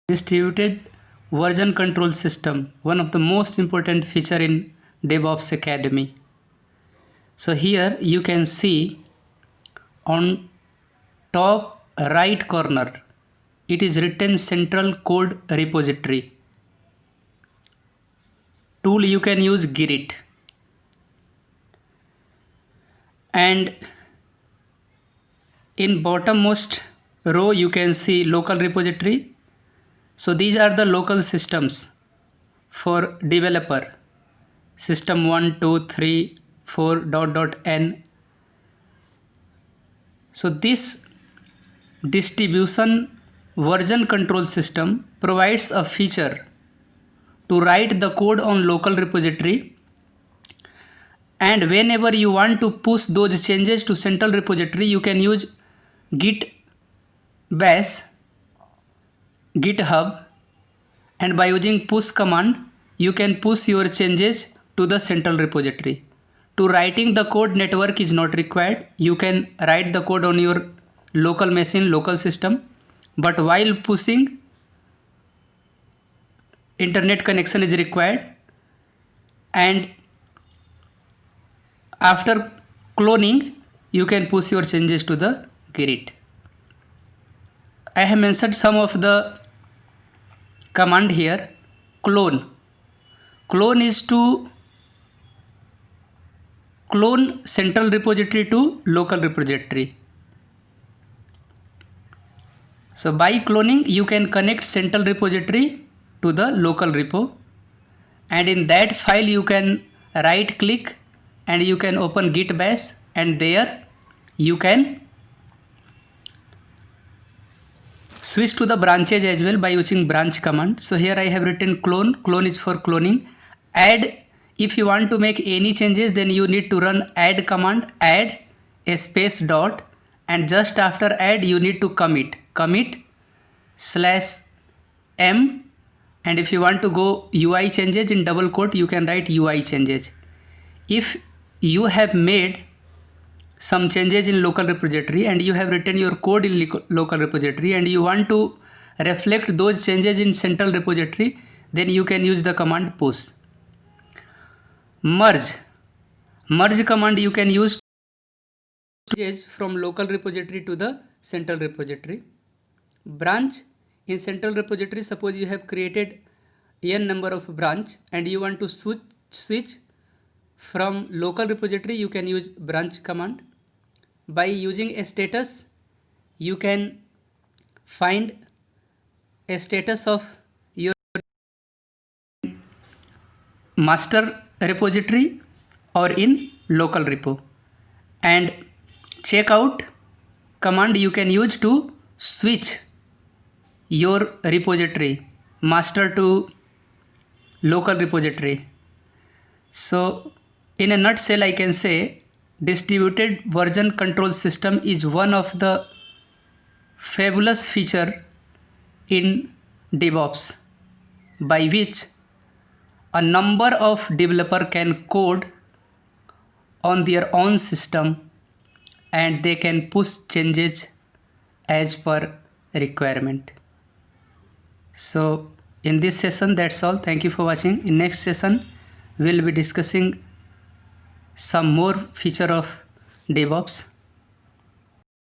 Distributed version control system, one of the most important feature in DevOps Academy. So here you can see on top right corner, it is written central code repository. Tool you can use Git. And in bottommost row you can see local repository. So these are the local systems for developer. System 1, 2, 3, 4, n. So this distribution version control system provides a feature to write the code on local repository, and whenever you want to push those changes to central repository, you can use git bash github, and by using push command you can push your changes to the central repository. To writing the code, network is not required. You can write the code on your local machine, local system, but while pushing, internet connection is required, and after cloning you can push your changes to the Git. I have mentioned some of the command here. Clone is to clone central repository to local repository. So by cloning you can connect central repository to the local repo, and in that file you can right click and you can open git bash, and there you can switch to the branches as well by using branch command. So here I have written clone is for cloning. Add, if you want to make any changes, then you need to run add command, add a space dot, and just after add you need to commit /m, and if you want to go UI changes in double quote, you can write UI changes. If you have made some changes in local repository and you have written your code in local repository and you want to reflect those changes in central repository, then you can use the command push. Merge command you can use changes from local repository to the central repository. Branch, in central repository, suppose you have created n number of branch and you want to switch from local repository, you can use branch command. By using a status, you can find a status of your master repository or in local repo. And checkout command you can use to switch your repository master to local repository. So in a nutshell, I can say distributed version control system is one of the fabulous feature in DevOps, by which a number of developer can code on their own system and they can push changes as per requirement. So in this session, that's all. Thank you for watching. In next session we'll be discussing some more feature of DevOps.